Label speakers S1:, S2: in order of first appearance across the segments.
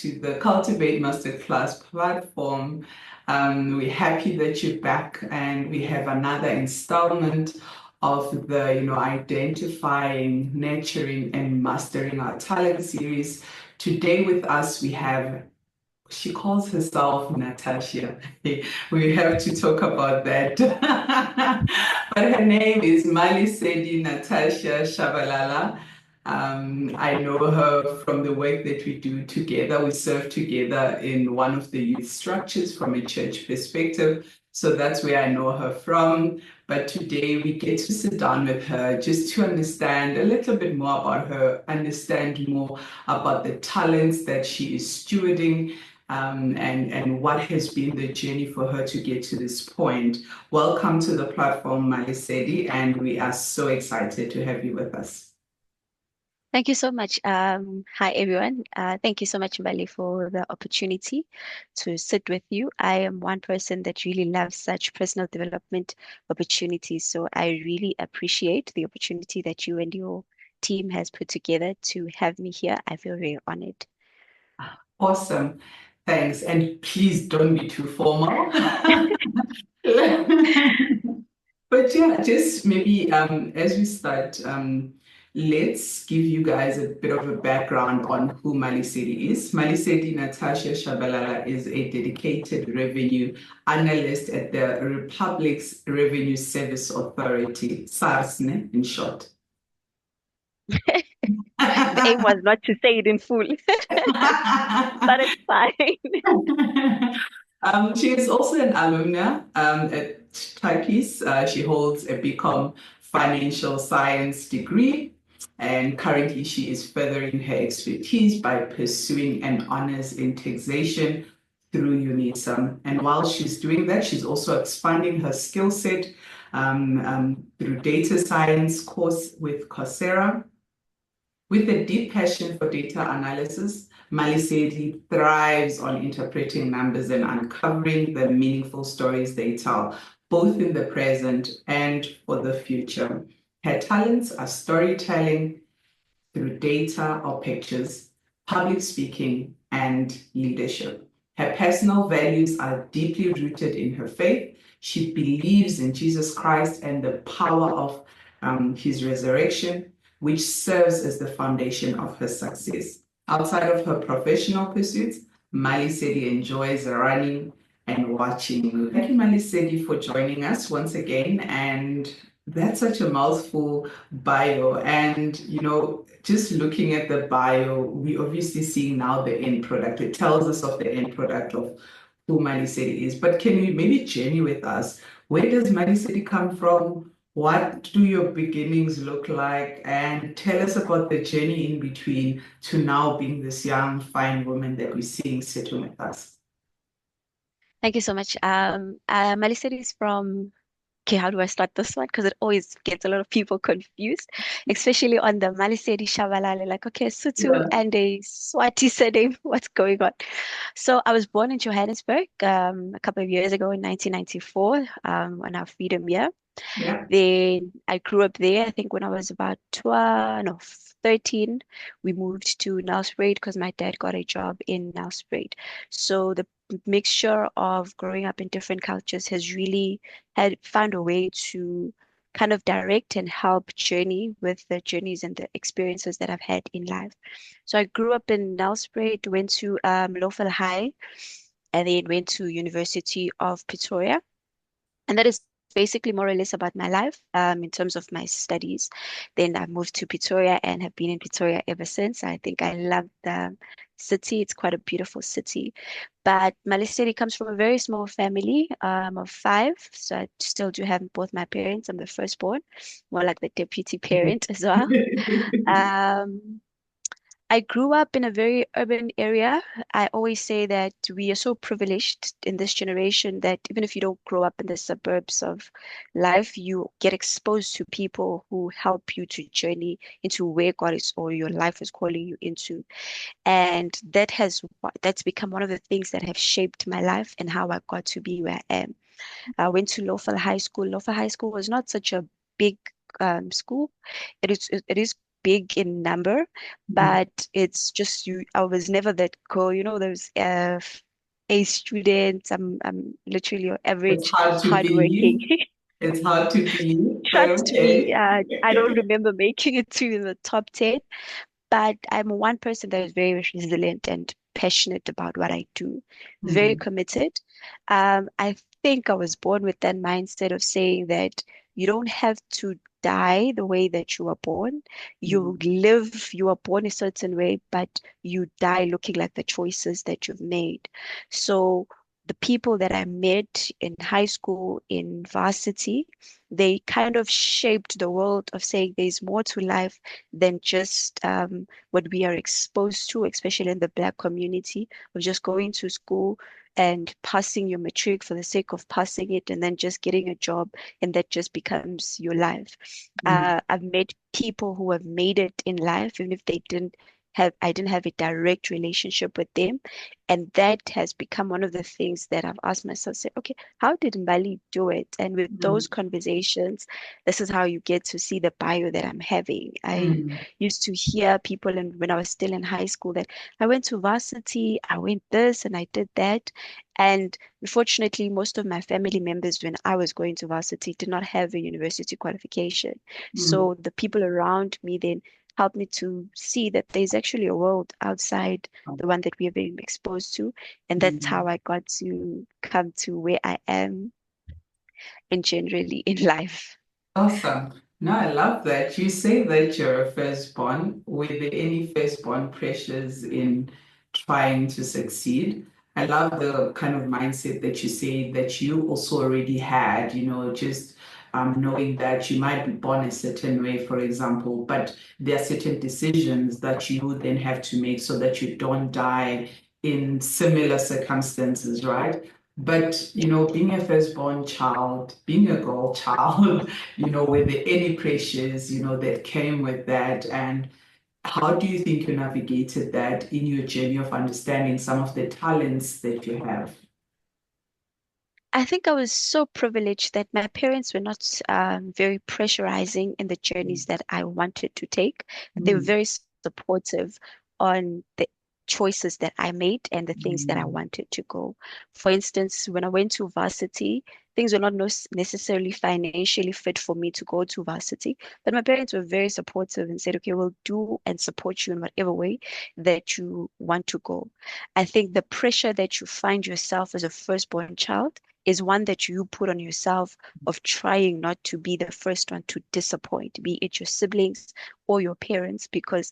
S1: to the Cultivate Masterclass platform. We're happy that you're back, and we have another installment of the, identifying, nurturing, and mastering our talent series. Today with us, we have, she calls herself Natasha. We have to talk about that. But her name is Malesedi Natasha Tshabalala. I know her from the work that we do together. We serve together in one of the youth structures from a church perspective. So that's where I know her from. But today we get to sit down with her just to understand a little bit more about her, understand more about the talents that she is stewarding, and what has been the journey for her to get to this point. Welcome to the platform, Malesedi, and we are so excited to have you with us.
S2: Thank you so much. Hi, everyone. Thank you so much, Mbali, for the opportunity to sit with you. I am one person that really loves such personal development opportunities. So I really appreciate the opportunity that you and your team has put together to have me here. I feel very honored.
S1: Awesome. Thanks. And please don't be too formal. But yeah, just maybe as we start, let's give you guys a bit of a background on who Malesedi is. Malesedi Natasha Tshabalala is a dedicated revenue analyst at the Republic's Revenue Service Authority, SARS, in short.
S2: The aim was not to say it in full, but it's fine.
S1: She is also an alumna at Turkey's. She holds a BCom Financial Science degree, and currently she is furthering her expertise by pursuing an honors in taxation through UNISA. And while she's doing that, she's also expanding her skill set through data science course with Coursera. With a deep passion for data analysis, Malesedi thrives on interpreting numbers and uncovering the meaningful stories they tell, both in the present and for the future. Her talents are storytelling through data or pictures, public speaking, and leadership. Her personal values are deeply rooted in her faith. She believes in Jesus Christ and the power of his resurrection, which serves as the foundation of her success. Outside of her professional pursuits, Malesedi enjoys running and watching. Thank you, Malesedi, for joining us once again. And that's such a mouthful bio. And, just looking at the bio, we obviously see now the end product. It tells us of the end product of who Malesedi is. But can you maybe journey with us? Where does Malesedi come from? What do your beginnings look like? And tell us about the journey in between to now being this young, fine woman that we're seeing sitting with us.
S2: Thank you so much. Malesedi is from, okay, how do I start this one? Because it always gets a lot of people confused, especially on the Malesedi Tshabalala. Like, okay, Sutu
S1: Yeah.
S2: and a Swati surname, what's going on? So I was born in Johannesburg a couple of years ago in 1994 on our freedom year.
S1: Yeah.
S2: Then I grew up there. I think when I was about 12, no, 13, we moved to Nelspruit because my dad got a job in Nelspruit. So the mixture of growing up in different cultures has really had found a way to kind of direct and help journey with the journeys and the experiences that I've had in life. So I grew up in Nelspruit, went to Lowville High, and then went to University of Pretoria. And that is basically more or less about my life in terms of my studies. Then I moved to Pretoria and have been in Pretoria ever since. I think I love the city. It's quite a beautiful city. But Malesedi comes from a very small family of five. So I still do have both my parents. I'm the firstborn, more like the deputy parent as well. Um, I grew up in a very urban area. I always say that we are so privileged in this generation that even if you don't grow up in the suburbs of life, you get exposed to people who help you to journey into where God is or your life is calling you into. And that's become one of the things that have shaped my life and how I got to be where I am. I went to Lowville High School. Lowville High School was not such a big school. It is big in number,
S1: Mhm.
S2: but it's just you. I was never that girl, those A students. I'm literally your
S1: It's
S2: average,
S1: hard to
S2: hardworking.
S1: believe. It's hard to believe, but
S2: Trust me,
S1: okay.
S2: I don't remember making it to the top 10, but I'm one person that is very resilient and passionate about what I do, very
S1: Mhm.
S2: committed. I think I was born with that mindset of saying that you don't have to die the way that you were born. You
S1: Mhm.
S2: live, you are born a certain way, but you die looking like the choices that you've made. So the people that I met in high school, in varsity, they kind of shaped the world of saying there's more to life than just what we are exposed to, especially in the Black community, of just going to school and passing your matric for the sake of passing it and then just getting a job, and that just becomes your life.
S1: Mhm.
S2: I've met people who have made it in life, even if I didn't have a direct relationship with them. And that has become one of the things that I've asked myself, say, okay, how did Mbali do it? And with those
S1: Mhm.
S2: conversations, this is how you get to see the bio that I'm having. I
S1: Mhm.
S2: used to hear people, and when I was still in high school, that I went to varsity, I went this and I did that. And unfortunately, most of my family members, when I was going to varsity, did not have a university qualification.
S1: Mhm.
S2: So the people around me then helped me to see that there's actually a world outside the one that we are being exposed to. And that's how
S1: Mhm.
S2: I got to come to where I am and generally in life.
S1: Awesome. No, I love that. You say that you're a firstborn. Were there any firstborn pressures in trying to succeed? I love the kind of mindset that you say that you also already had, just knowing that you might be born a certain way, for example, but there are certain decisions that you then have to make so that you don't die in similar circumstances, right? But, being a firstborn child, being a girl child, were there any pressures, that came with that? And how do you think you navigated that in your journey of understanding some of the talents that you have?
S2: I think I was so privileged that my parents were not very pressurizing in the journeys that I wanted to take. They were
S1: Mm,
S2: very supportive on the choices that I made and the things that I
S1: mm,
S2: wanted to go. For instance, when I went to varsity, things were not necessarily financially fit for me to go to varsity, but my parents were very supportive and said, okay, we'll do and support you in whatever way that you want to go. I think the pressure that you find yourself as a firstborn child is one that you put on yourself of trying not to be the first one to disappoint, be it your siblings or your parents, because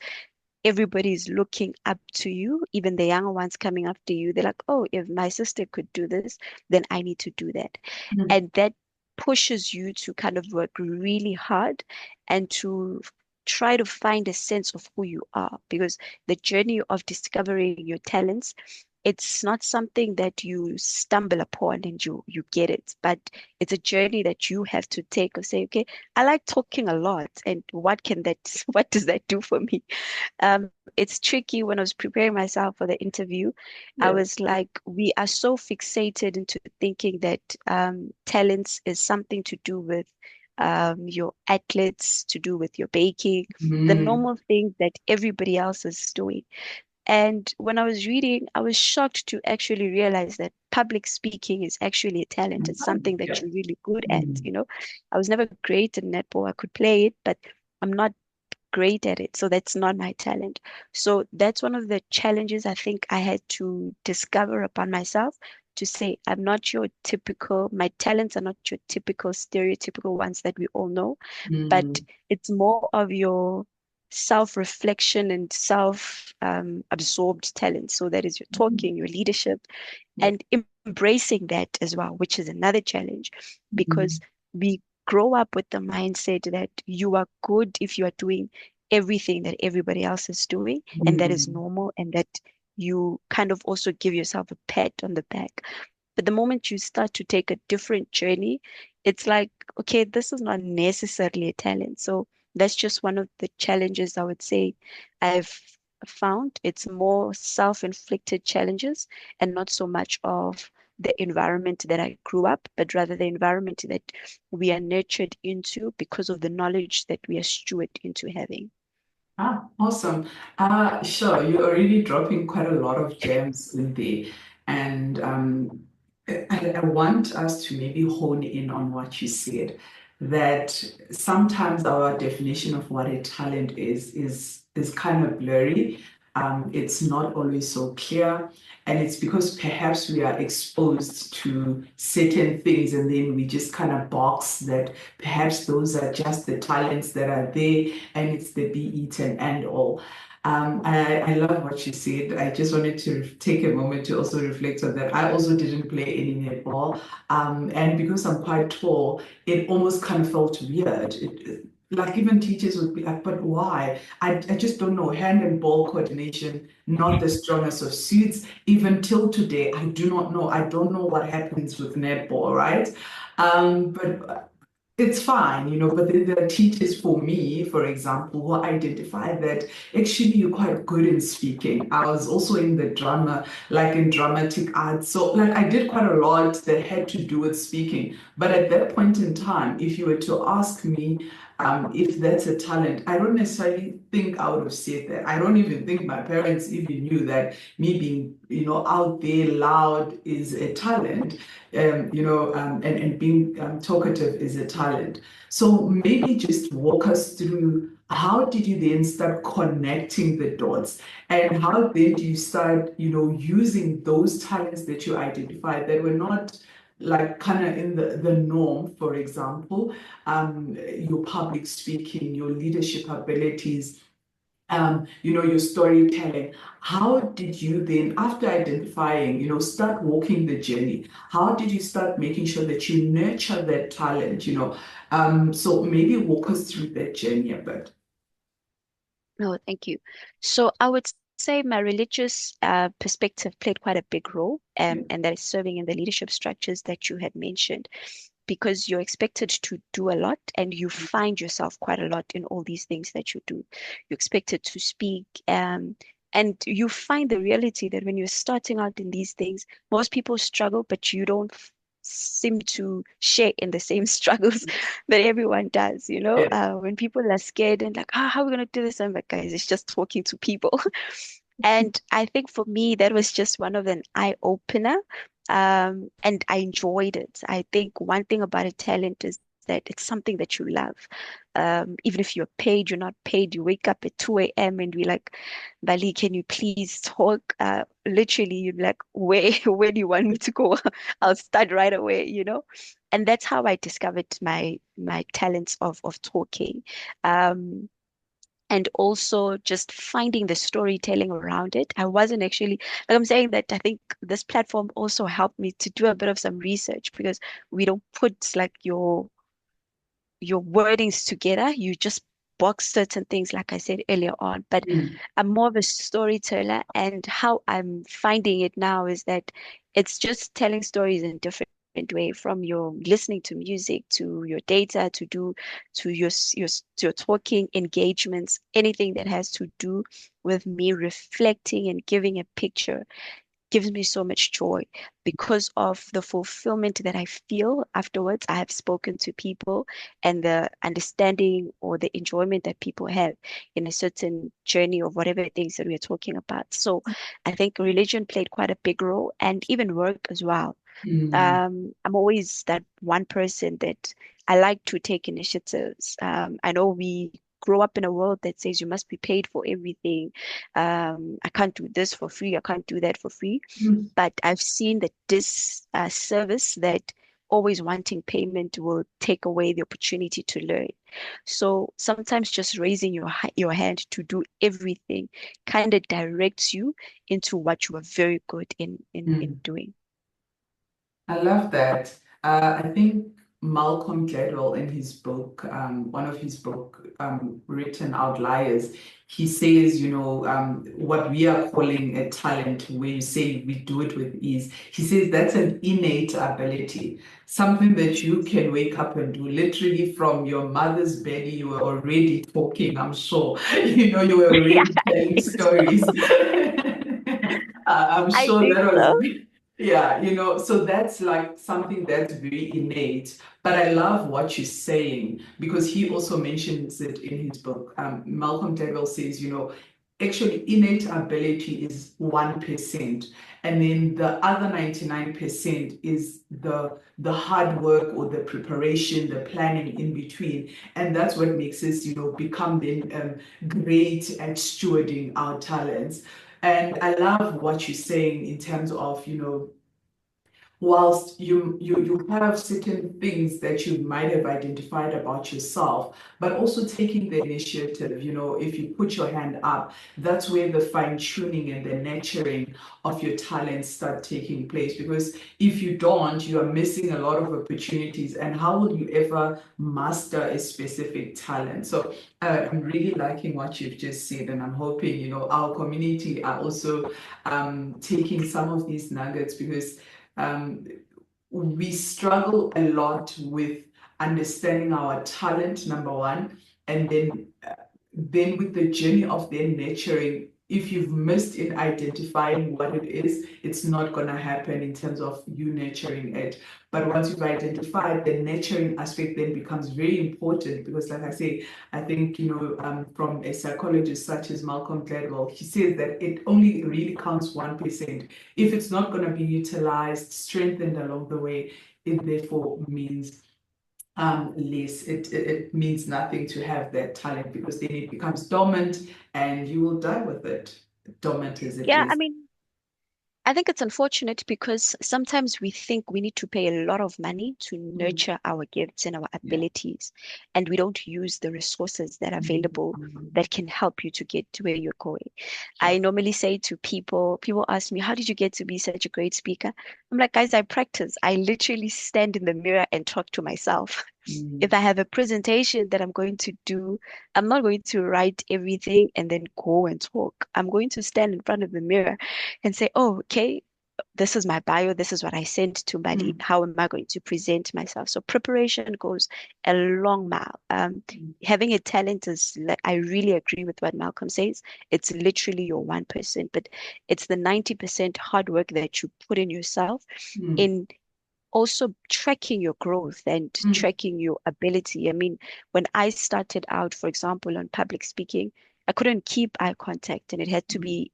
S2: everybody is looking up to you, even the younger ones coming after you. They're like, oh, if my sister could do this, then I need to do that.
S1: mm,
S2: And that pushes you to kind of work really hard and to try to find a sense of who you are, because the journey of discovering your talents, it's not something that you stumble upon and you get it, but it's a journey that you have to take of say, okay, I like talking a lot, and what can that what does that do for me? It's tricky. When I was preparing myself for the interview, I
S1: yeah.
S2: was like, we are so fixated into thinking that talents is something to do with your athletes, to do with your baking, the
S1: Mm,
S2: normal things that everybody else is doing. And when I was reading, I was shocked to actually realize that public speaking is actually a talent. It's something that
S1: yeah.
S2: you're really good at,
S1: Mm,
S2: I was never great in netball. I could play it, but I'm not great at it. So that's not my talent. So that's one of the challenges I think I had to discover upon myself, to say, I'm not your typical, my talents are not your typical stereotypical ones that we all know, but
S1: mm,
S2: it's more of your self-reflection and self absorbed talent. So that is your
S1: mm,
S2: talking, your leadership,
S1: yeah.
S2: and embracing that as well, which is another challenge,
S1: Mm,
S2: because we grow up with the mindset that you are good if you are doing everything that everybody else is doing, and that is
S1: mm,
S2: normal, and that you kind of also give yourself a pat on the back. But the moment you start to take a different journey, it's like, okay, this is not necessarily a talent. So that's just one of the challenges I would say I've found. It's more self-inflicted challenges and not so much of the environment that I grew up, but rather the environment that we are nurtured into because of the knowledge that we are steward into having.
S1: Ah, awesome. Sure, you're already dropping quite a lot of gems in there. And I want us to maybe hone in on what you said, that sometimes our definition of what a talent is kind of blurry. It's not always so clear. And it's because perhaps we are exposed to certain things and then we just kind of box that perhaps those are just the talents that are there and it's the be eaten and all. I love what you said. I just wanted to take a moment to also reflect on that. I also didn't play any netball. And because I'm quite tall, it almost kind of felt weird. Like even teachers would be like, but why? I just don't know. Hand and ball coordination, not the strongest of suits. Even till today, I do not know. I don't know what happens with netball, right? But it's fine, but there are teachers for me, for example, who identify that actually you're quite good in speaking. I was also in the drama, like in dramatic arts. So like I did quite a lot that had to do with speaking. But at that point in time, if you were to ask me if that's a talent, I don't necessarily think I would have said that. I don't even think my parents even knew that me being, out there loud is a talent and being talkative is a talent. So maybe just walk us through how did you then start connecting the dots and how then do you start, using those talents that you identified that were not like kind of in the norm, for example, your public speaking, your leadership abilities, your storytelling. How did you then, after identifying, start walking the journey? How did you start making sure that you nurture that talent? So maybe walk us through that journey a bit.
S2: No, thank you. So I would say my religious perspective played quite a big role,
S1: Yeah.
S2: and that is serving in the leadership structures that you had mentioned, because you're expected to do a lot and you find yourself quite a lot in all these things that you do. You're expected to speak, and you find the reality that when you're starting out in these things, most people struggle, but you don't seem to share in the same struggles that everyone does,
S1: Yeah.
S2: when people are scared and like, how are we going to do this? I'm like, guys, it's just talking to people. And I think for me, that was just one of an eye opener. And I enjoyed it. I think one thing about a talent is that it's something that you love. Even if you're paid, you're not paid, you wake up at 2 a.m. and we're like, Bali, can you please talk? Literally, you're like, where do you want me to go? I'll start right away. And that's how I discovered my talents of talking. Um, and also just finding the storytelling around it. I wasn't actually, like I'm saying that I think this platform also helped me to do a bit of some research because we don't put like your wordings together. You just box certain things, like I said earlier on. But
S1: Mm,
S2: I'm more of a storyteller, and how I'm finding it now is that it's just telling stories in different way, from your listening to music to your data to your talking engagements, anything that has to do with me reflecting and giving a picture gives me so much joy because of the fulfillment that I feel afterwards. I have spoken to people and the understanding or the enjoyment that people have in a certain journey of whatever things that we are talking about. So I think religion played quite a big role, and even work as well.
S1: mm,
S2: I'm always that one person that I like to take initiatives. I know we grow up in a world that says you must be paid for everything. I can't do this for free. I can't do that for free.
S1: mm.
S2: But I've seen that this service that always wanting payment will take away the opportunity to learn. So sometimes just raising your hand to do everything kind of directs you into what you are very good in
S1: Mm.
S2: doing.
S1: I love that. I think Malcolm Gladwell in his book, one of his book written Outliers, he says, what we are calling a talent, where you say we do it with ease. He says that's an innate ability, something that you can wake up and do. Literally from your mother's belly, you were already talking, I'm sure. You were
S2: Yeah,
S1: already
S2: I
S1: telling
S2: think so.
S1: stories. I'm
S2: I
S1: sure
S2: think
S1: that was
S2: so.
S1: Yeah, so that's like something that's very innate. But I love what you're saying because he also mentions it in his book. Malcolm Gladwell says, actually innate ability is 1%, and then the other 99% is the hard work or the preparation, the planning in between. And that's what makes us, become then great at stewarding our talents. And I love what you're saying in terms of, whilst you have certain things that you might have identified about yourself, but also taking the initiative, if you put your hand up, that's where the fine-tuning and the nurturing of your talents start taking place. Because if you don't, you are missing a lot of opportunities. And how will you ever master a specific talent? So I'm really liking what you've just said, and I'm hoping, our community are also taking some of these nuggets because um, we struggle a lot with understanding our talent, number one, and then with the journey of then nurturing, if you've missed in identifying what it is, it's not going to happen in terms of you nurturing it. But once you've identified, the nurturing aspect then becomes very important because, like I say, I think, from a psychologist such as Malcolm Gladwell, he says that it only really counts 1%. If it's not going to be utilized, strengthened along the way, it therefore means less. It means nothing to have that talent because then it becomes dormant and you will die with it, dormant as it
S2: Yeah, I
S1: is.
S2: mean, I think it's unfortunate because sometimes we think we need to pay a lot of money to
S1: Mm,
S2: nurture our gifts and our
S1: yeah.
S2: abilities, and we don't use the resources that are available
S1: Mm,
S2: that can help you to get to where you're going. I
S1: sure.
S2: normally say to people ask me, how did you get to be such a great speaker? I'm like, guys, I practice. I literally stand in the mirror and talk to myself.
S1: Mm,
S2: If I have a presentation that I'm going to do, I'm not going to write everything and then go and talk. I'm going to stand in front of the mirror and say, oh, okay, this is my bio, this is what I sent to Buddy.
S1: mm,
S2: How am I going to present myself? So preparation goes a long mile.
S1: mm,
S2: Having a talent is, like, I really agree with what Malcolm says. It's literally your 1%, but it's the 90% hard work that you put in yourself
S1: mm,
S2: in also tracking your growth and
S1: mm,
S2: tracking your ability. I mean, when I started out, for example, on public speaking, I couldn't keep eye contact, and it had to
S1: mm,
S2: be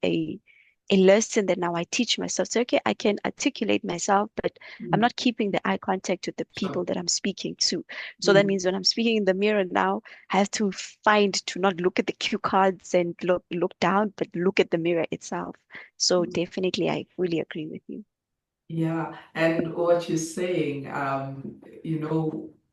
S2: a lesson that now I teach myself. So, okay, I can articulate myself, but I'm
S1: mm,
S2: not keeping the eye contact with the people
S1: sure.
S2: that I'm speaking to. So that
S1: Mm,
S2: means when I'm speaking in the mirror now, I have to find to not look at the cue cards and look down, but look at the mirror itself. So
S1: mm.
S2: definitely, I fully agree with you.
S1: Yeah, and what you're saying,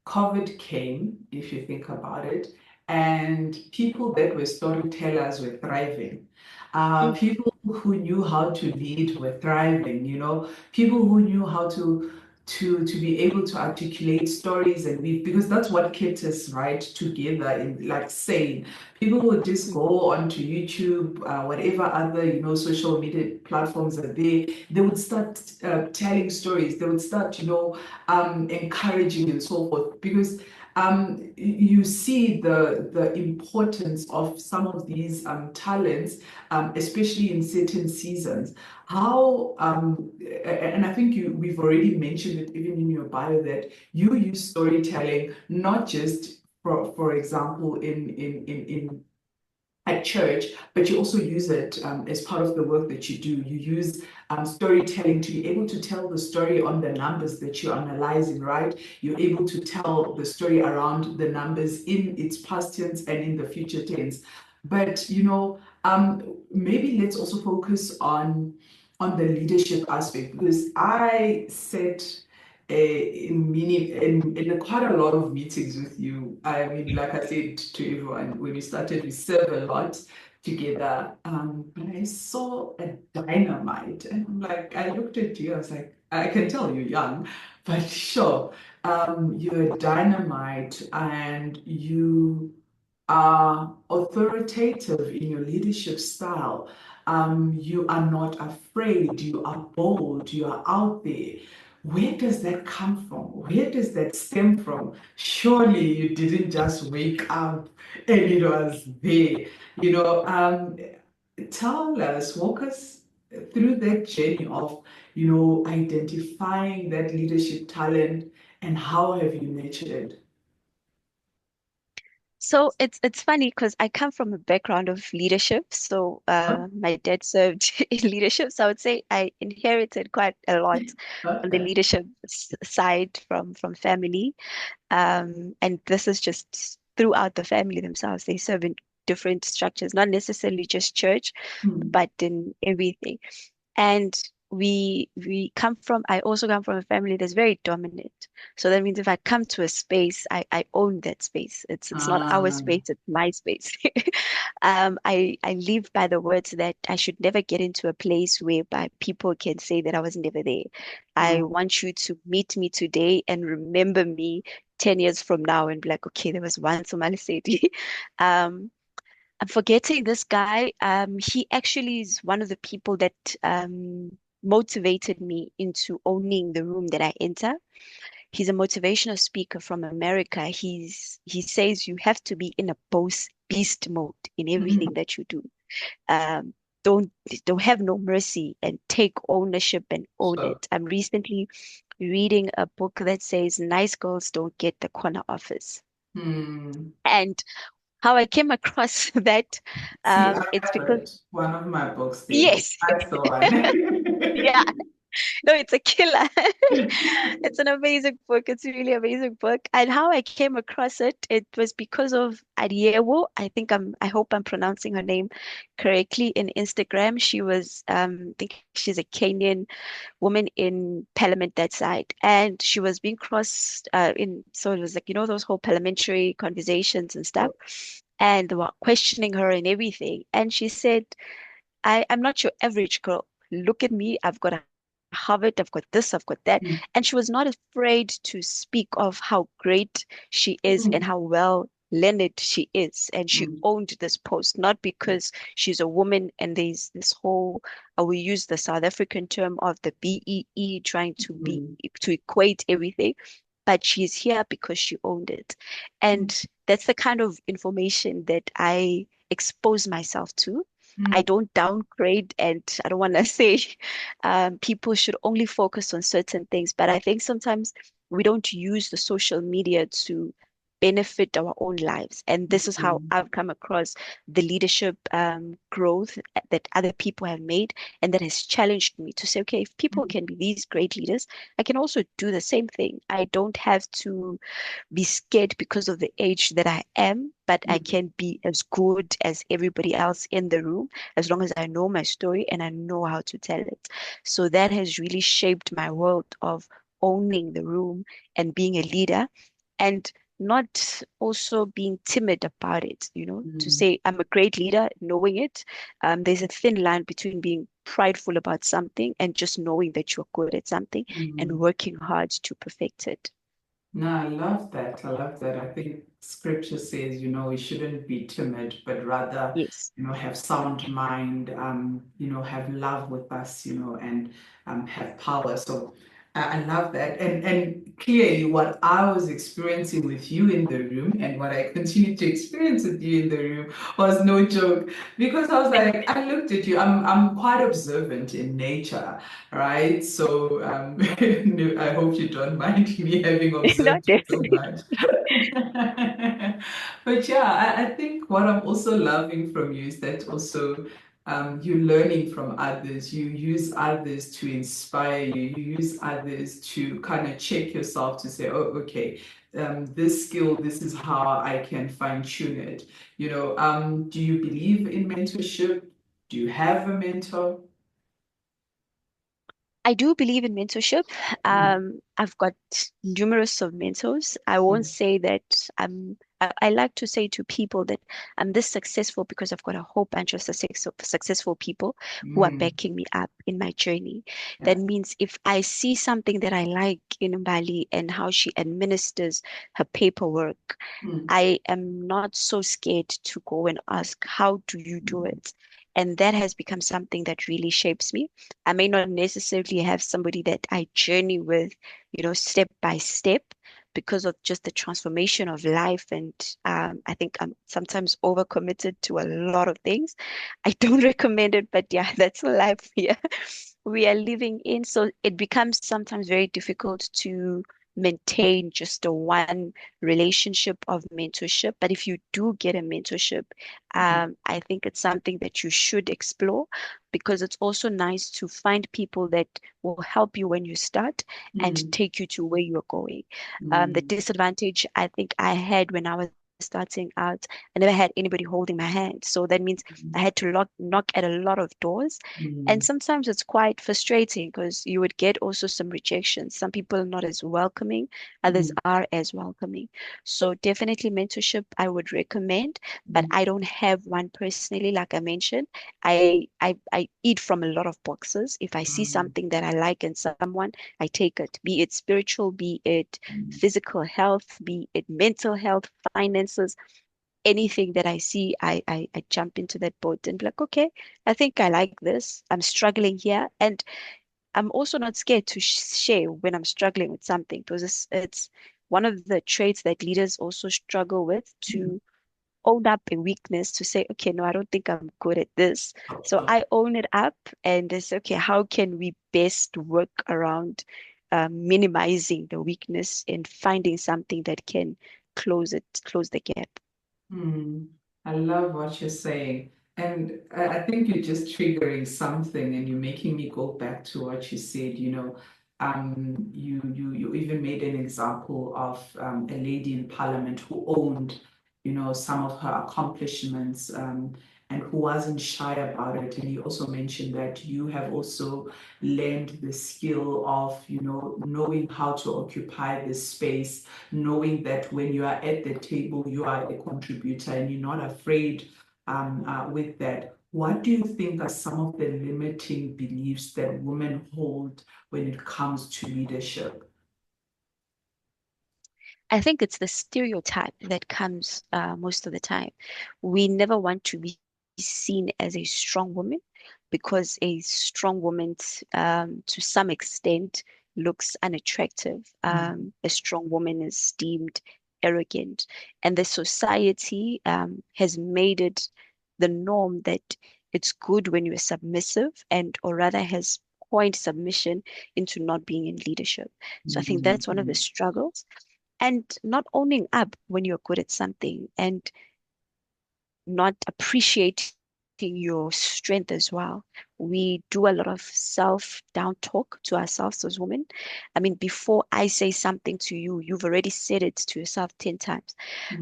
S1: COVID came, if you think about it, and people that were storytellers were thriving.
S2: Mm,
S1: People who knew how to lead were thriving, people who knew how to be able to articulate stories and weave, because that's what kept us right together in like sane. People would just
S2: mm,
S1: go onto YouTube, whatever other, social media platforms are there. They would start telling stories. They would start, encouraging and so forth. Because you see the importance of some of these talents, especially in certain seasons. How and I think we've already mentioned it even in your bio that you use storytelling not just for example in at church, but you also use it as part of the work that you do. You use storytelling to be able to tell the story on the numbers that you're analyzing, right? You're able to tell the story around the numbers in its past tense and in the future tense. But maybe let's also focus on the leadership aspect because I said in quite a lot of meetings with you. I mean, like I said to everyone, when we started, we serve a lot together. But I saw a dynamite, and I'm like, I looked at you, I was like, I can tell you're young, but sure, you're a dynamite, and you are authoritative in your leadership style. You are not afraid, you are bold, you are out there. Where does that come from? Where does that stem from? Surely you didn't just wake up and it was there. You know, tell us, walk us through that journey of, identifying that leadership talent, and how have you nurtured it?
S2: So it's funny because I come from a background of leadership. So
S1: Oh,
S2: my dad served in leadership. So I would say I inherited quite a lot on the
S1: okay.
S2: leadership side from family. And this is just throughout the family themselves. They serve in different structures, not necessarily just church,
S1: Hmm.
S2: but in everything. And we come from, I also come from a family that's very dominant. So that means if I come to a space, I own that space. It's not our
S1: Ah,
S2: space, it's my space. I live by the words that I should never get into a place whereby people can say that I was never there. I
S1: ah,
S2: want you to meet me today and remember me 10 years from now and be like, okay, there was once a Malesedi. Um, I'm forgetting this guy. He actually is one of the people that motivated me into owning the room that I enter. He's a motivational speaker from America. He says you have to be in a beast mode in everything
S1: mm,
S2: that you do. Um, don't don't have no mercy and take ownership and own
S1: so,
S2: it. I'm recently reading a book that says nice girls don't get the corner office.
S1: hmm.
S2: And how I came across that,
S1: See,
S2: it's
S1: I've
S2: because
S1: read one of my books there.
S2: yes,
S1: That's the one.
S2: yeah, no, it's a killer. It's an amazing book. It's a really amazing book. And how I came across it, it was because of Adiewo. I hope I'm pronouncing her name correctly in Instagram. She was, I think she's a Kenyan woman in parliament that side. And she was being crossed so it was like, those whole parliamentary conversations and stuff. And they were questioning her and everything. And she said, I'm not your average girl. Look at me. I've got a Harvard, I've got this, I've got that.
S1: Mm,
S2: And she was not afraid to speak of how great she is and
S1: mm,
S2: how well learned she is. And she
S1: mm,
S2: owned this post, not because she's a woman and there's this whole, we use the South African term of the BEE trying
S1: mm,
S2: to equate everything, but she's here because she owned it.
S1: mm,
S2: And that's the kind of information that I expose myself to. I
S1: mm,
S2: don't downgrade, and I don't want to say people should only focus on certain things, but I think sometimes we don't use the social media to benefit our own lives. And this is how
S1: mm,
S2: I've come across the leadership growth that other people have made, and that has challenged me to say, okay, if people
S1: mm,
S2: can be these great leaders, I can also do the same thing. I don't have to be scared because of the age that I am, but I
S1: mm,
S2: can be as good as everybody else in the room as long as I know my story and I know how to tell it. So that has really shaped my world of owning the room and being a leader and not also being timid about it, to
S1: mm,
S2: say I'm a great leader, knowing it. There's a thin line between being prideful about something and just knowing that you're good at something and
S1: mm.
S2: working hard to perfect it.
S1: No, I love that. I love that. I think scripture says, we shouldn't be timid, but rather,
S2: Yes.
S1: have sound mind, have love with us, and have power. So I love that. And clearly what I was experiencing with you in the room and what I continue to experience with you in the room was no joke. Because I was like, I looked at you, I'm quite observant in nature, right? So no, I hope you don't mind me having
S2: Not
S1: observed you so
S2: definitely.
S1: much. But yeah, I think what I'm also loving from you is that also you're learning from others. You use others to inspire you. You use others to kind of check yourself to say, oh, okay, this skill, this is how I can fine tune it. Do you believe in mentorship? Do you have a mentor?
S2: I do believe in mentorship.
S1: Mm,
S2: I've got numerous of mentors. I won't
S1: mm,
S2: say that I like to say to people that I'm this successful because I've got a whole bunch of successful people who are
S1: mm,
S2: backing me up in my journey. That
S1: yeah.
S2: means if I see something that I like in Mbali and how she administers her paperwork,
S1: Mm,
S2: I am not so scared to go and ask, how do you do
S1: mm,
S2: it? And that has become something that really shapes me. I may not necessarily have somebody that I journey with, step by step, because of just the transformation of life. And I think I'm sometimes overcommitted to a lot of things. I don't recommend it, but yeah, that's life here we are living in. So it becomes sometimes very difficult to maintain just a one relationship of mentorship. But if you do get a mentorship, I think it's something that you should explore, because it's also nice to find people that will help you when you start and
S1: Mm,
S2: take you to where you're going. The
S1: mm,
S2: disadvantage I think I had when I was starting out, I never had anybody holding my hand. So that means I had to knock at a lot of doors. And
S1: mm,
S2: sometimes it's quite frustrating because you would get also some rejections. Some people are not as welcoming, others
S1: mm,
S2: are as welcoming. So definitely mentorship I would recommend, but
S1: mm,
S2: I don't have one personally, like I mentioned. I eat from a lot of boxes. If I see
S1: mm,
S2: something that I like in someone, I take it, be it spiritual, be it
S1: mm,
S2: physical health, be it mental health, finances, anything that I see, I jump into that boat and be like, okay, I think I like this. I'm struggling here. And I'm also not scared to share when I'm struggling with something, because it's one of the traits that leaders also struggle with,
S1: mm.
S2: to own up a weakness, to say, okay, no, I don't think I'm good at this. So I own it up and it's okay, how can we best work around minimizing the weakness and finding something that can close the gap.
S1: Hmm. I love what you're saying. And I think you're just triggering something and you're making me go back to what you said, you even made an example of a lady in parliament who owned, some of her accomplishments, and who wasn't shy about it. And you also mentioned that you have also learned the skill of, knowing how to occupy this space, knowing that when you are at the table, you are a contributor and you're not afraid with that. What do you think are some of the limiting beliefs that women hold when it comes to leadership?
S2: I think it's the stereotype that comes most of the time. We never want to be seen as a strong woman, because a strong woman, to some extent, looks unattractive.
S1: Mm,
S2: A strong woman is deemed arrogant, and the society has made it the norm that it's good when you're submissive, and or rather has coined submission into not being in leadership. So I think
S1: mm,
S2: that's one of the
S1: mm.
S2: struggles, and not owning up when you're good at something, and not appreciating your strength as well. We do a lot of self down talk to ourselves as women. I mean, before I say something to you, you've already said it to yourself 10 times.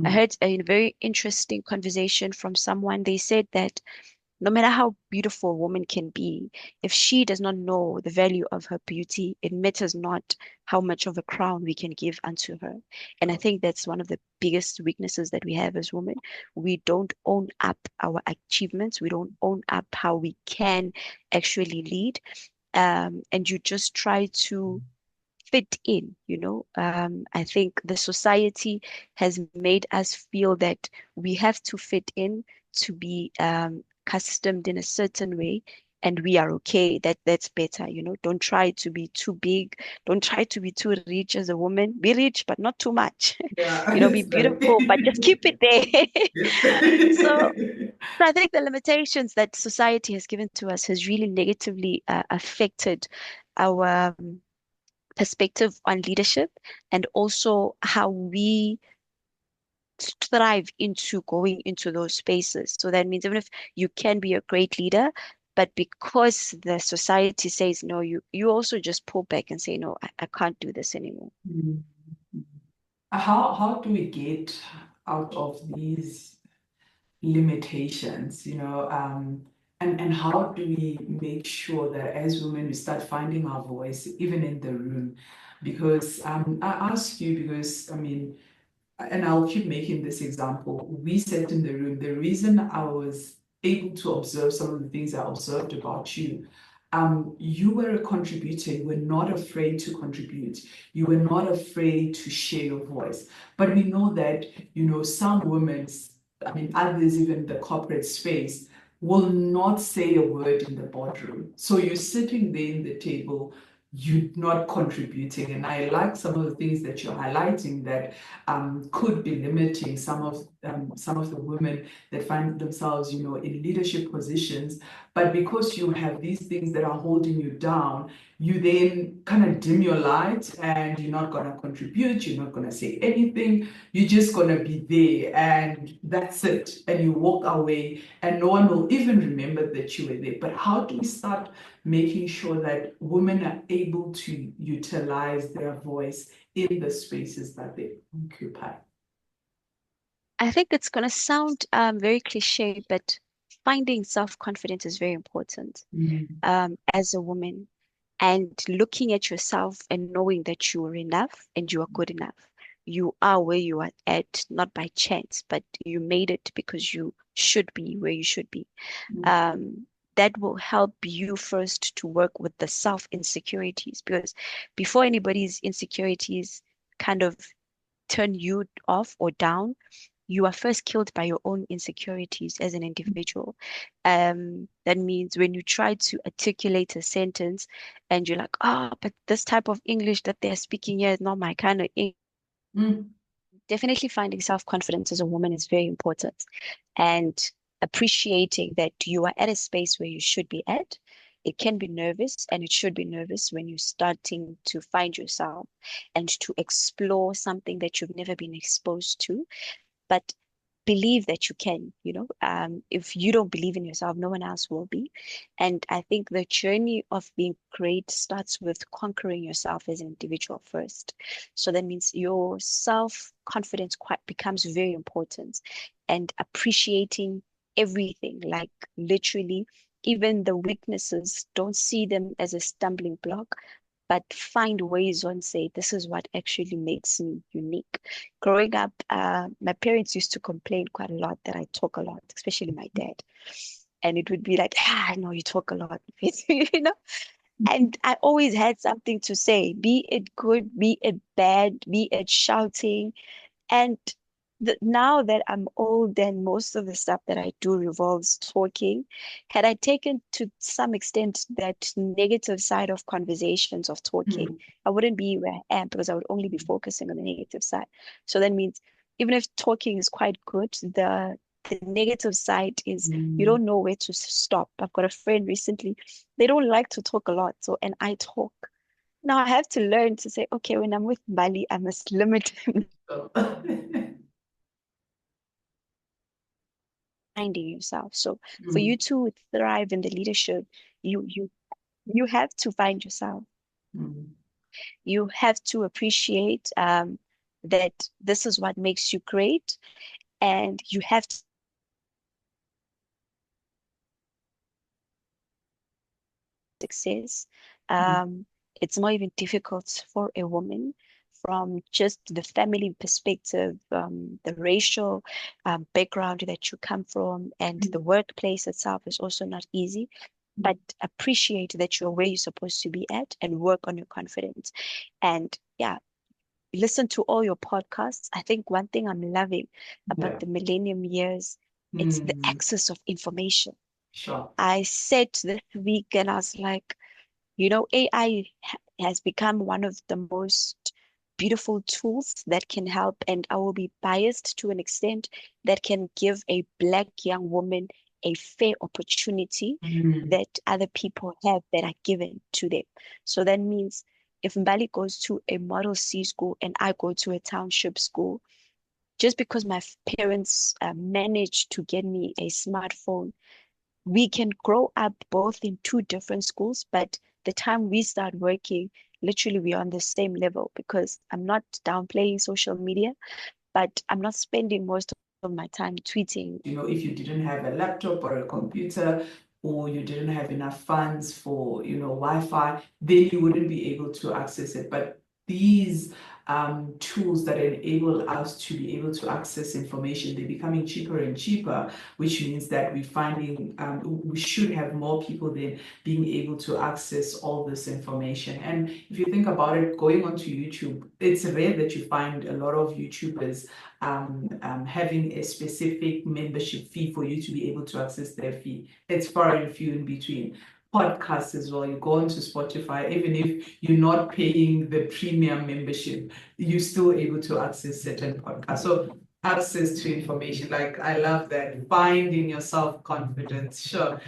S2: I
S1: Mm,
S2: heard a very interesting conversation from someone. They said that no matter how beautiful a woman can be, if she does not know the value of her beauty, it matters not how much of a crown we can give unto her. And I think that's one of the biggest weaknesses that we have as women. We don't own up our achievements, we don't own up how we can actually lead. And you just try to fit in, you know. I think the society has made us feel that we have to fit in to be customed in a certain way, and we are okay. That's better, you know. Don't try to be too big. Don't try to be too rich as a woman. Be rich, but not too much.
S1: yeah,
S2: You know, be
S1: it's
S2: beautiful, but just keep it there. So,
S1: like
S2: so I think the limitations that society has given to us has really negatively affected our perspective on leadership, and also how we thrive into going into those spaces. So that means even if you can be a great leader, but because the society says no, you also just pull back and say, no, I can't do this anymore.
S1: Mm. How do we get out of these limitations, and how do we make sure that as women we start finding our voice even in the room? Because I ask you because I mean, and I'll keep making this example. We sat in the room. The reason I was able to observe some of the things I observed about you, you were a contributor. You were not afraid to contribute. You were not afraid to share your voice. But we know that, some women, I mean, others, even the corporate space, will not say a word in the boardroom. So you're sitting there in the table, you're not contributing. And I like some of the things that you're highlighting that could be limiting some of the women that find themselves, you know, in leadership positions. But because you have these things that are holding you down, you then kind of dim your light and you're not going to contribute, you're not going to say anything, you're just going to be there and that's it. And you walk away and no one will even remember that you were there. But how do we start making sure that women are able to utilize their voice in the spaces that they occupy?
S2: I think it's going to sound very cliche, but finding self-confidence is very important
S1: Mm,
S2: as a woman, and looking at yourself and knowing that you are enough and you are good enough. You are where you are at, not by chance, but you made it because you should be where you should be.
S1: mm,
S2: Um, that will help you first to work with the self insecurities, because before anybody's insecurities kind of turn you off or down, you are first killed by your own insecurities as an individual. That means when you try to articulate a sentence and you're like, oh, but this type of English that they're speaking here is not my kind of English.
S1: mm,
S2: Definitely finding self-confidence as a woman is very important. And appreciating that you are at a space where you should be at. It can be nervous and it should be nervous when you're starting to find yourself and to explore something that you've never been exposed to. But believe that you can, if you don't believe in yourself, no one else will be. And I think the journey of being great starts with conquering yourself as an individual first. So that means your self-confidence quite becomes very important, and appreciating everything, like literally even the weaknesses, don't see them as a stumbling block, but find ways on say, this is what actually makes me unique. Growing up, my parents used to complain quite a lot that I talk a lot, especially my dad. And it would be like, I know you talk a lot, you know? And I always had something to say, be it good, be it bad, be it shouting. And now that I'm old and most of the stuff that I do revolves talking, had I taken to some extent that negative side of conversations of talking,
S1: mm,
S2: I wouldn't be where I am because I would only be focusing on the negative side. So that means even if talking is quite good, the negative side is you
S1: mm.
S2: don't know where to stop. I've got a friend recently, they don't like to talk a lot. So, and I talk. Now I have to learn to say, okay, when I'm with Bali, I must limit
S1: So,
S2: finding yourself. So for
S1: mm,
S2: you to thrive in the leadership, you you you have to find yourself.
S1: mm,
S2: You have to appreciate that this is what makes you great, and you have to success.
S1: mm,
S2: Um, it's more even difficult for a woman from just the family perspective, the racial background that you come from, and the workplace itself is also not easy. But appreciate that you're where you're supposed to be at and work on your confidence. And yeah, listen to all your podcasts. I think one thing I'm loving about
S1: yeah.
S2: the millennium years, it's the
S1: Mm,
S2: access of information.
S1: sure.
S2: I sat this week and I was like, AI has become one of the most beautiful tools that can help, and I will be biased to an extent, that can give a Black young woman a fair opportunity
S1: Mm,
S2: that other people have that are given to them. So that means if Mbali goes to a Model C school and I go to a township school, just because my parents managed to get me a smartphone, we can grow up both in two different schools, but the time we start working, literally we're on the same level, because I'm not downplaying social media, but I'm not spending most of my time tweeting.
S1: you know, if you didn't have a laptop or a computer, or you didn't have enough funds for, you know, Wi-Fi, then you wouldn't be able to access it. But these tools that enable us to be able to access information, they're becoming cheaper and cheaper, which means that we're finding we should have more people then being able to access all this information. And if you think about it, going onto YouTube, it's rare that you find a lot of YouTubers having a specific membership fee for you to be able to access their fee. It's far and few in between. podcasts as well. You go onto Spotify, even if you're not paying the premium membership, you're still able to access certain podcasts. So access to information, like I love that. Finding your self-confidence. Sure.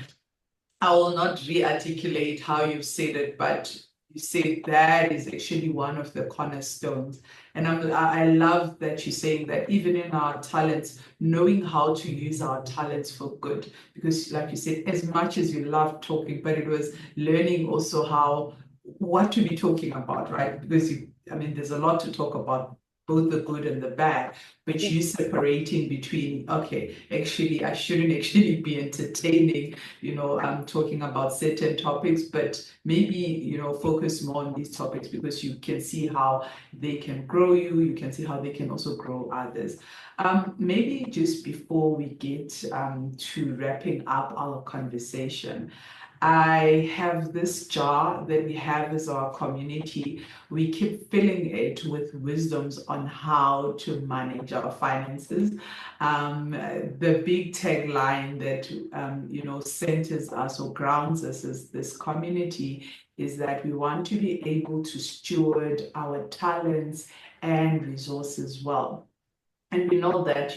S1: I will not re-articulate how you've said it, but you said that is actually one of the cornerstones. And I love that you're saying that even in our talents, knowing how to use our talents for good. Because like you said, as much as you love talking, but it was learning also how, what to be talking about, right? Because I mean, there's a lot to talk about, both the good and the bad, but
S2: Yeah.
S1: you separating between, okay, actually, I shouldn't actually be entertaining, I'm talking about certain topics, but maybe, focus more on these topics because you can see how they can grow you, you can see how they can also grow others. Maybe just before we get to wrapping up our conversation, I have this jar that we have as our community. We keep filling it with wisdoms on how to manage our finances. The big tagline that centers us or grounds us as this community is that we want to be able to steward our talents and resources well. And we know that,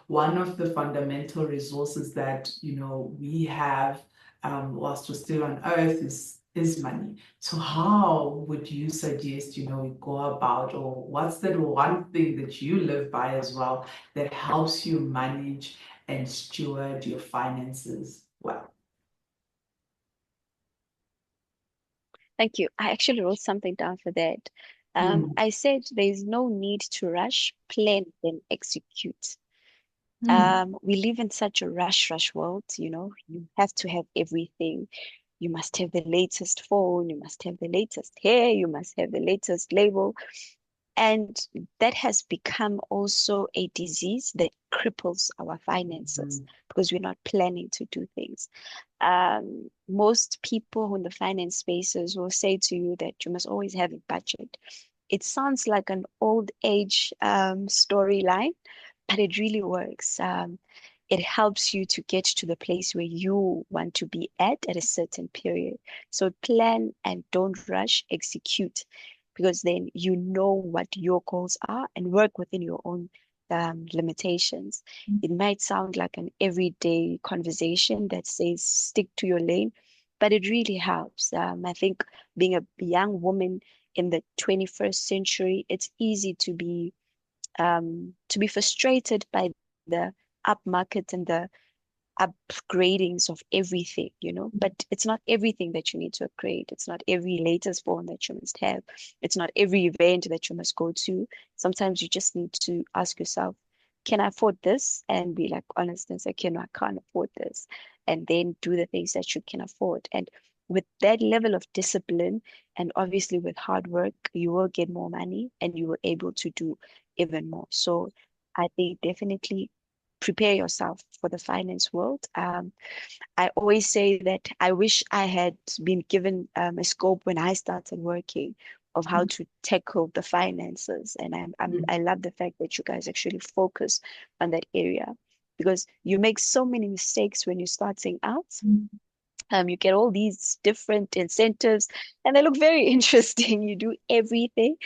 S1: one of the fundamental resources that, we have whilst we're still on earth is money. So how would you suggest, we go about, or what's that one thing that you live by as well that helps you manage and steward your finances well?
S2: Thank you. I actually wrote something down for that.
S1: Mm,
S2: I said there's no need to rush, plan, then execute.
S1: mm,
S2: We live in such a rush world, you have to have everything. You must have the latest phone, you must have the latest hair, you must have the latest label. And that has become also a disease that cripples our finances
S1: mm,
S2: because we're not planning to do things. Most people in the finance spaces will say to you that you must always have a budget. It sounds like an old age storyline, but it really works. It helps you to get to the place where you want to be at a certain period. So plan and don't rush, execute, because then you know what your goals are and work within your own limitations. It might sound like an everyday conversation that says stick to your lane, but it really helps. I think being a young woman in the 21st century, it's easy to be frustrated by the upmarket and the upgradings of everything, but it's not everything that you need to upgrade. It's not every latest phone that you must have. It's not every event that you must go to. Sometimes you just need to ask yourself, can I afford this? And be like honest and say, okay, no, I can't afford this. And then do the things that you can afford. And with that level of discipline, and obviously with hard work, you will get more money and you will able to do even more. So I think definitely prepare yourself for the finance world. I always say that I wish I had been given a scope when I started working of how to tackle the finances. And I love the fact that you guys actually focus on that area because you make so many mistakes when you're starting out.
S1: mm,
S2: You get all these different incentives and they look very interesting. You do everything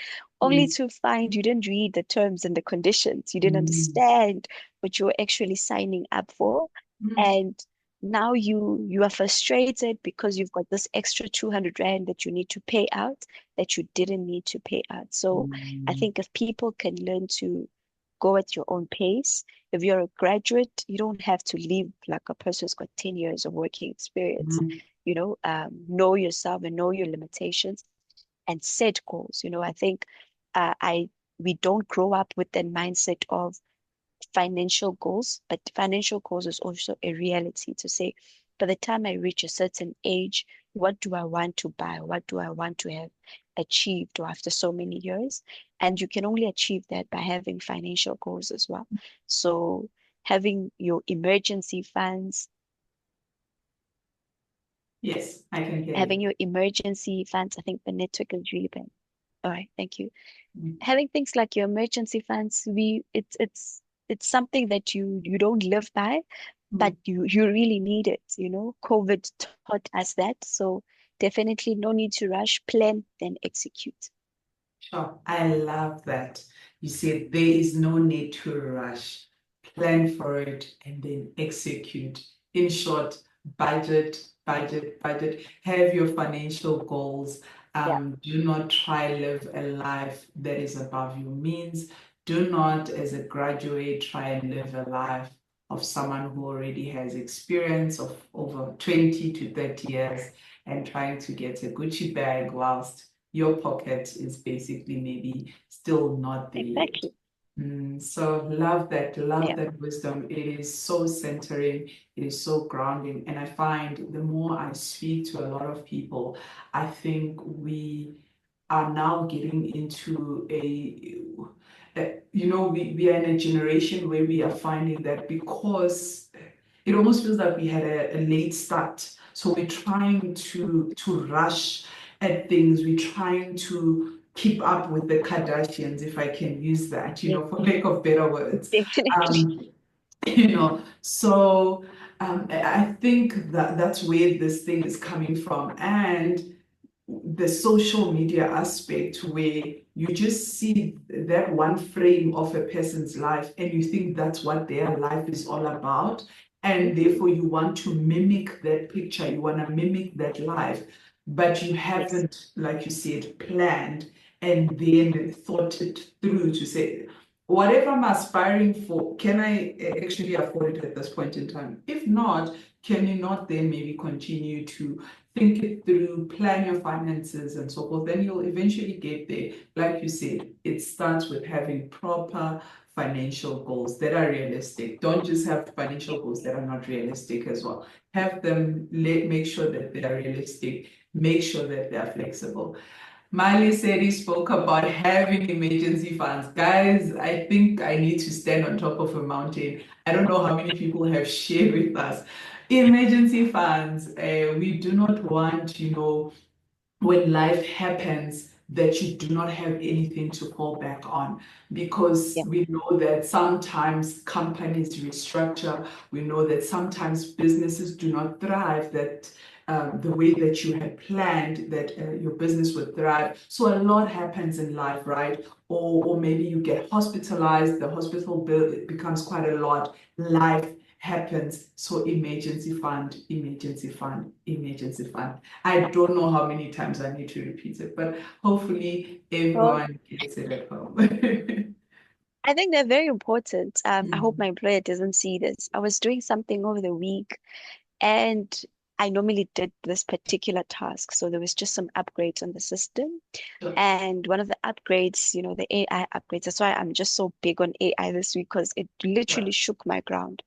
S2: only
S1: mm,
S2: to find you didn't read the terms and the conditions. You didn't
S1: mm,
S2: understand what you were actually signing up for.
S1: mm,
S2: And now you are frustrated because you've got this extra 200 Rand that you need to pay out that you didn't need to pay out. So I
S1: mm,
S2: think if people can learn to go at your own pace, if you're a graduate, you don't have to leave like a person who's got 10 years of working experience.
S1: mm,
S2: Know yourself and know your limitations and set goals. I think I we don't grow up with that mindset of financial goals, but financial goals is also a reality to say, by the time I reach a certain age, what do I want to buy? What do I want to have achieved or after so many years? And you can only achieve that by having financial goals as well. So having your emergency funds,
S1: yes, I can hear you.
S2: I think the network is really bad. All right, thank you.
S1: Mm,
S2: Having things like your emergency funds, it's something that you don't live by, but you really need it, you know. COVID taught us that. So definitely no need to rush, plan, then execute.
S1: Sure. I love that. You said there is no need to rush. Plan for it and then execute. In short, budget, budget, budget. Have your financial goals.
S2: Yeah,
S1: Do not try live a life that is above your means. Do not, as a graduate, try and live a life of someone who already has experience of over 20 to 30 years and trying to get a Gucci bag whilst your pocket is basically maybe still not there yet.
S2: exactly.
S1: So love
S2: Yeah,
S1: that wisdom. It is so centering, it is so grounding. And I find the more I speak to a lot of people, I think we are now getting into we are in a generation where we are finding that because it almost feels like we had a late start. So we're trying to rush at things. We're trying to keep up with the Kardashians, if I can use that,
S2: yeah,
S1: for lack of better words.
S2: definitely.
S1: Um, so I think that that's where this thing is coming from. And the social media aspect where you just see that one frame of a person's life and you think that's what their life is all about. And
S2: Mhm.
S1: therefore, you want to mimic that picture, you want to mimic that life, but you
S2: Yes.
S1: haven't, like you said, planned and then thought it through to say, whatever I'm aspiring for, can I actually afford it at this point in time? If not, can you not then maybe continue to think it through, plan your finances and so forth, then you'll eventually get there. Like you said, it starts with having proper financial goals that are realistic. Don't just have
S2: Yeah.
S1: financial goals that are not realistic as well. Have them, make sure that they are realistic, make sure that they are flexible. Malesedi spoke about having emergency funds. Guys, I think I need to stand on top of a mountain. I don't know how many people have shared with us. Emergency funds, we do not want, when life happens that you do not have anything to fall back on because
S2: Yeah.
S1: we know that sometimes companies restructure. We know that sometimes businesses do not thrive that the way that you had planned that your business would thrive. So a lot happens in life, right? Or maybe you get hospitalized, the hospital bill it becomes quite a lot. Life happens. So emergency fund, emergency fund, emergency fund. I don't know how many times I need to repeat it, but hopefully
S2: Well,
S1: everyone gets it at home.
S2: I think they're very important. I hope
S1: Mm,
S2: my employer doesn't see this. I was doing something over the week and I normally did this particular task. So there was just some upgrades on the system.
S1: sure.
S2: And one of the upgrades, the AI upgrades, that's why I'm just so big on AI this week because it literally
S1: Sure.
S2: shook my ground.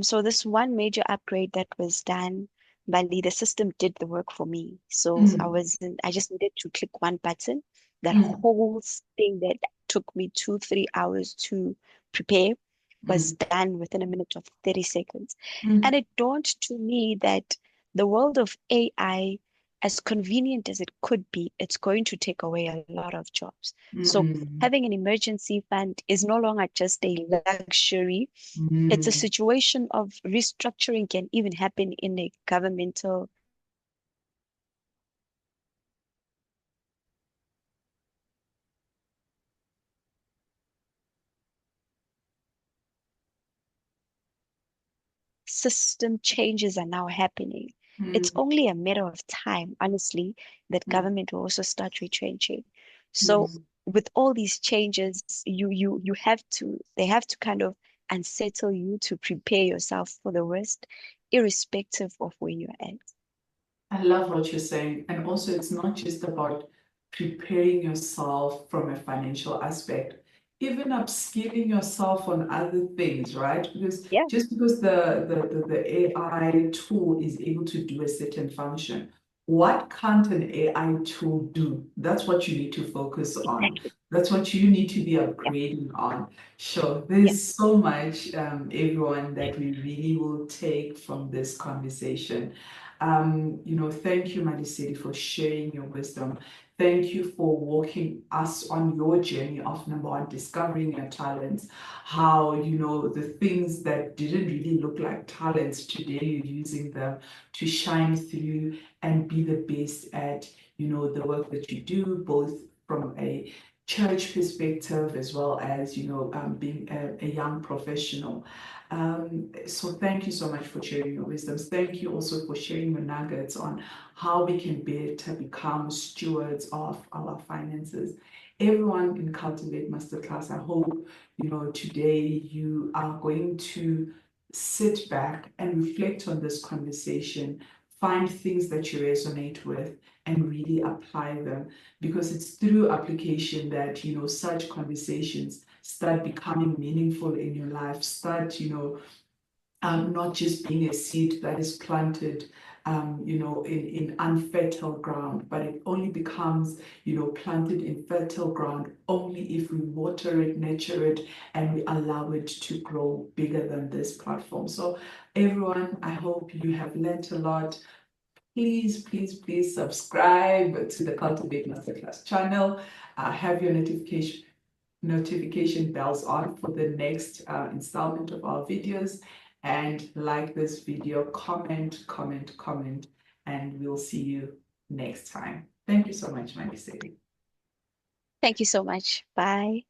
S2: So this one major upgrade that was done, Bali, the system did the work for me. So
S1: Mm,
S2: I just needed to click one button. That
S1: mm,
S2: whole thing that took me 2, 3 hours to prepare was
S1: mm,
S2: done within a minute of 30 seconds.
S1: mm,
S2: And it dawned to me that the world of AI, as convenient as it could be, it's going to take away a lot of jobs. So
S1: mm,
S2: having an emergency fund is no longer just a luxury, it's a
S1: mm.
S2: situation of restructuring can even happen in a governmental system changes are now happening. It's
S1: Mm,
S2: only a matter of time, honestly, that
S1: mm,
S2: government will also start retrenching. So
S1: mm.
S2: with all these changes, you have to they have to kind of unsettle you to prepare yourself for the worst, irrespective of where you're at.
S1: I love what you're saying. And also, it's not just about preparing yourself from a financial aspect, even upskilling yourself on other things, right? Because
S2: Yeah,
S1: just because the AI tool is able to do a certain function, what can't an AI tool do? That's what you need to focus on.
S2: exactly.
S1: That's what you need to be
S2: Yeah,
S1: upgrading on. Sure,
S2: yeah.
S1: there's so much, everyone, that we really will take from this conversation. Thank you, Malesedi, for sharing your wisdom. Thank you for walking us on your journey of number one, discovering your talents, how, you know, the things that didn't really look like talents, today you're using them to shine through and be the best at, you know, the work that you do, both from a church perspective as well as, you know, being a young professional. So thank you so much for sharing your wisdoms. Thank you also for sharing your nuggets on how we can better become stewards of our finances. Everyone in Cultivate Masterclass, I hope, you know, today you are going to sit back and reflect on this conversation, find things that you resonate with, and really apply them, because it's through application that, you know, such conversations start becoming meaningful in your life, start, you know, not just being a seed that is planted, you know, in unfertile ground, but it only becomes, you know, planted in fertile ground only if we water it, nurture it, and we allow it to grow bigger than this platform. So everyone, I hope you have learned a lot. Please, please, please subscribe to the Cultivate Masterclass channel. Have your notification bells on for the next installment of our videos, and like this video, comment, and we'll see you next time. Thank you so much, Malesedi.
S2: Thank you so much. Bye.